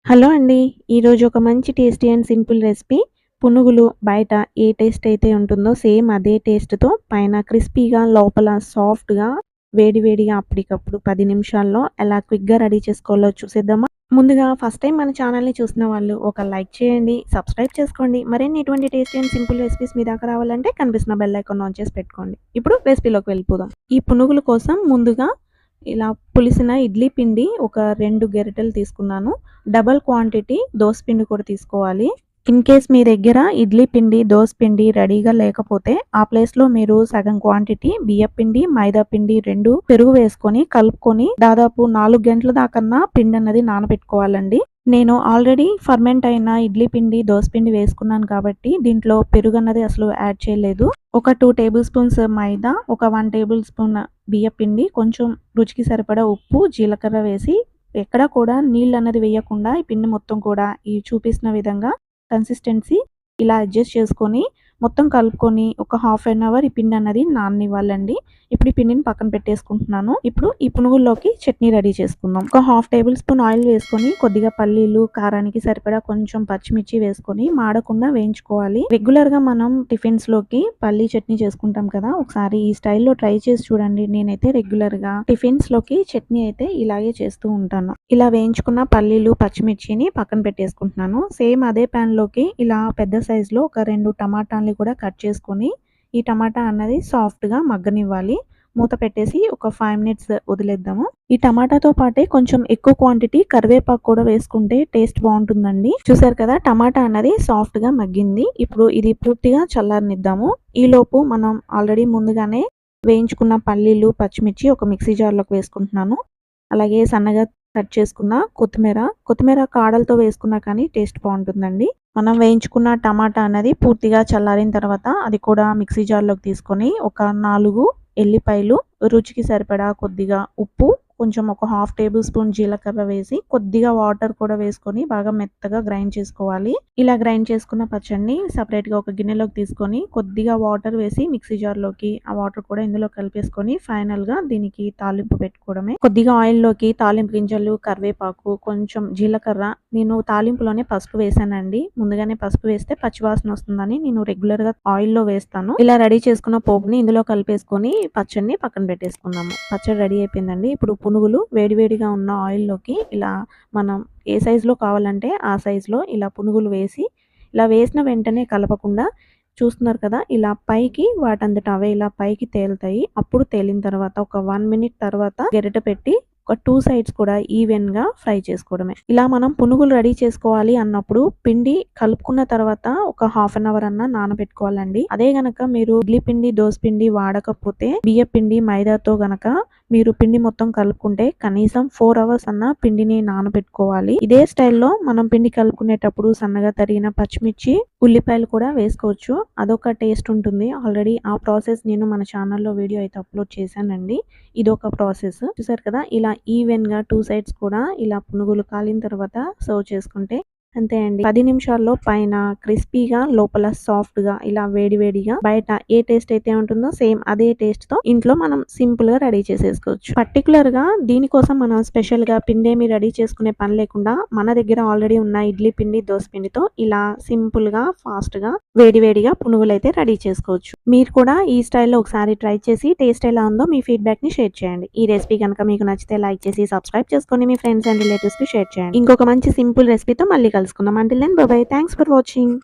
Hello అండి. ఈరోజు ఒక మంచి టేస్టీ అండ్ సింపుల్ రెసిపీ. పునుగులు బయట ఏ టేస్ట్ అయితే ఉంటుందో సేమ్ అదే టేస్ట్‌తో పైన క్రిస్పీగా లోపల సాఫ్ట్‌గా వేడి వేడిగా అప్పటికప్పుడు 10 నిమిషాల్లో ఎలా క్విక్‌గా రెడీ చేసుకోవాలో చూసేద్దామా? ముందుగా ఫస్ట్ టైం మన ఛానల్‌ని చూసిన వాళ్ళు ఒక లైక్ చేయండి, సబ్స్క్రైబ్ చేసుకోండి. మరిన్ని ఇటువంటి టేస్టీ అండ్ సింపుల్ రెసిపీస్ మీ దాకా రావాలంటే కనిపిస్తున్న బెల్ ఐకాన్ ఆన్ చేసి పెట్టుకోండి. ఇప్పుడు రెసిపీలోకి వెళ్ళిపోదాం. ఈ పునుగుల కోసం ముందుగా ఇలా పులిసిన ఇడ్లీ పిండి ఒక 2 గరిటెలు తీసుకున్నాను. డబుల్ క్వాంటిటీ దోసపిండి కూడా తీసుకోవాలి. ఇన్ కేస్ మీ దగ్గర ఇడ్లీ పిండి, దోసపిండి రెడీగా లేకపోతే ఆ ప్లేస్‌లో మీరు సగం క్వాంటిటీ బియ్యపిండి, మైదా పిండి 2 పెరుగు వేసుకొని కలుపుకొని దాదాపు 4 గంటల దాకన్నా పిండన్నది నానబెట్టుకోవాలండి. నేను ఆల్రెడీ ఫర్మెంట్ అయిన ఇడ్లీ పిండి, దోసపిండి వేసుకున్నాను కాబట్టి దీంట్లో పెరుగన్నది అసలు యాడ్ చేయలేదు. ఒక 2 టేబుల్ స్పూన్స్ మైదా, ఒక 1 టేబుల్ స్పూన్ బియ్యపిండి, కొంచెం రుచికి సరిపడా ఉప్పు, జీలకర్ర వేసి ఎక్కడా కూడా నీళ్ళన్నది వేయకుండా ఈ పిండి మొత్తం కూడా ఈ చూపిస్తున్న విధంగా కన్సిస్టెన్సీ ఇలా అడ్జస్ట్ చేసుకొని మొత్తం కలుపుకొని ఒక హాఫ్ అన్ అవర్ ఈ పిండి అన్నది నాననివ్వాలండి. ఇప్పుడు ఈ పిండిని పక్కన పెట్టేసుకుంటున్నాను. ఇప్పుడు ఈ పునుగుల్లోకి చట్నీ రెడీ చేసుకుందాం. ఒక హాఫ్ టేబుల్ స్పూన్ ఆయిల్ వేసుకొని కొద్దిగా పల్లీలు, కారానికి సరిపడా కొంచెం పచ్చిమిర్చి వేసుకొని మాడకుండా వేయించుకోవాలి. రెగ్యులర్ గా మనం టిఫిన్స్ లోకి పల్లీ చట్నీ చేసుకుంటాం కదా, ఒకసారి ఈ స్టైల్లో ట్రై చేసి చూడండి. నేనైతే రెగ్యులర్ గా టిఫిన్స్ లోకి చట్నీ అయితే ఇలాగే చేస్తూ ఉంటాను. ఇలా వేయించుకున్న పల్లీలు, పచ్చిమిర్చిని పక్కన పెట్టేసుకుంటున్నాను. సేమ్ అదే ప్యాన్ లోకి ఇలా పెద్ద సైజ్ లో ఒక 2 టమాటాలు కూడా కట్ చేసుకొని ఈ టమాటా అన్నది సాఫ్ట్‌గా మగ్గనివ్వాలి. మూత పెట్టేసి ఒక 5 మినిట్స్ వదిలేద్దాము. ఈ టమాటాతో పాటే కొంచెం ఎక్కువ క్వాంటిటీ కరివేపాకు కూడా వేసుకుంటే టేస్ట్ బాగుంటుందండి. చూసారు కదా, టమాటా అన్నది సాఫ్ట్‌గా మగ్గింది. ఇప్పుడు ఇది పూర్తిగా చల్లారనిద్దాము. ఈలోపు మనం ఆల్రెడీ ముందుగానే వేయించుకున్న పల్లీలు, పచ్చిమిర్చి ఒక మిక్సీ జార్‌లోకి వేసుకుంటున్నాను. అలాగే సన్నగా కట్ చేసుకున్న కొత్తిమీర కాడలతో వేసుకున్నా కానీ టేస్ట్ బాగుంటుందండి. మనం వేయించుకున్న టమాటా అనేది పూర్తిగా చల్లారిన తర్వాత అది కూడా మిక్సీ జార్‌లోకి తీసుకొని ఒక 4 ఎల్లిపాయలు, రుచికి సరిపడా కొద్దిగా ఉప్పు, కొంచెం ఒక హాఫ్ టేబుల్ స్పూన్ జీలకర్ర వేసి కొద్దిగా వాటర్ కూడా వేసుకొని బాగా మెత్తగా గ్రైండ్ చేసుకోవాలి. ఇలా గ్రైండ్ చేసుకున్న పచ్చడిని సెపరేట్‌గా ఒక గిన్నెలోకి తీసుకొని కొద్దిగా వాటర్ వేసి మిక్సీ జార్‌లోకి ఆ వాటర్ కూడా ఇందులో కలిపేసుకొని ఫైనల్‌గా దీనికి తాలింపు పెట్టుకోవడమే. కొద్దిగా ఆయిల్‌లోకి తాలింపు గింజలు, కరివేపాకు, కొంచెం జీలకర్ర, నేను తాలింపులోనే పసుపు వేసానండి. ముందుగానే పసుపు వేస్తే పచ్చివాసన వస్తుందని నేను రెగ్యులర్‌గా ఆయిల్‌లో వేస్తాను. ఇలా రెడీ చేసుకున్న పోపుని ఇందులో కలిపేసుకొని పచ్చడిని పక్కన పెట్టేసుకుందాము. పచ్చడి రెడీ అయిపోయిందండి. ఇప్పుడు పునుగులు వేడివేడిగా ఉన్న ఆయిల్‌లోకి ఇలా మనం ఏ సైజులో కావాలంటే ఆ సైజులో ఇలా పునుగులు వేసి, ఇలా వేసిన వెంటనే కలపకుండా చూస్తున్నారు కదా, ఇలా పైకి వాటంతట అవే ఇలా పైకి తేలుతాయి. అప్పుడు తేలిన తర్వాత ఒక 1 మినిట్ తర్వాత గరిటె పెట్టి ఒక 2 సైడ్స్ కూడా ఈవెన్‌గా ఫ్రై చేసుకోవడమే. ఇలా మనం పునుగులు రెడీ చేసుకోవాలి అన్నప్పుడు పిండి కలుపుకున్న తర్వాత ఒక హాఫ్ అన్ అవర్ అన్నా నానబెట్టుకోవాలండి. అదే గనక మీరు ఇడ్లీ పిండి, దోస పిండి వాడకపోతే బియ్యపిండి, మైదాతో గనక మీరు పిండి మొత్తం కలుపుకుంటే కనీసం 4 అవర్స్ అన్నా పిండిని నానబెట్టుకోవాలి. ఇదే స్టైల్లో మనం పిండి కలుపుకునేటప్పుడు సన్నగా తరిగిన పచ్చిమిర్చి, ఉల్లిపాయలు కూడా వేసుకోవచ్చు. అదొక టేస్ట్ ఉంటుంది. ఆల్రెడీ ఆ ప్రాసెస్ నేను మన ఛానల్‌లో వీడియో అయితే అప్లోడ్ చేశానండి. ఇదొక ప్రాసెస్. చూసారు కదా, ఇలా ఈవెన్‌గా 2 సైడ్స్ కూడా ఇలా పునుగులు కాలిన తర్వాత సర్వ్ చేసుకుంటే అంతే అండి. 10 నిమిషాల్లో పైన క్రిస్పీగా లోపల సాఫ్ట్‌గా ఇలా వేడివేడిగా బయట ఏ టేస్ట్ అయితే ఉంటుందో సేమ్ అదే టేస్ట్‌తో ఇంట్లో మనం సింపుల్‌గా రెడీ చేసేసుకోవచ్చు. పర్టిక్యులర్‌గా దీనికోసం మనం స్పెషల్‌గా పిండేమి రెడీ చేసుకునే పని లేకుండా మన దగ్గర ఆల్రెడీ ఉన్న ఇడ్లీ పిండి, దోస పిండితో ఇలా సింపుల్‌గా, ఫాస్ట్‌గా వేడివేడిగా పునుగులైతే రెడీ చేసుకోవచ్చు. మీరు కూడా ఈ స్టైల్‌లో ఒకసారి ట్రై చేసి టేస్ట్ ఎలా ఉందో మీ ఫీడ్‌బ్యాక్‌ని షేర్ చేయండి. ఈ రెసిపీ గనుక మీకు నచ్చితే లైక్ చేసి సబ్స్క్రైబ్ చేసుకొని మీ ఫ్రెండ్స్ అండ్ రిలేటివ్స్‌కి షేర్ చేయండి. ఇంకొక మంచి సింపుల్ రెసిపీతో మళ్ళీ కలుసుకుందాం. Until then bye bye. Thanks for watching.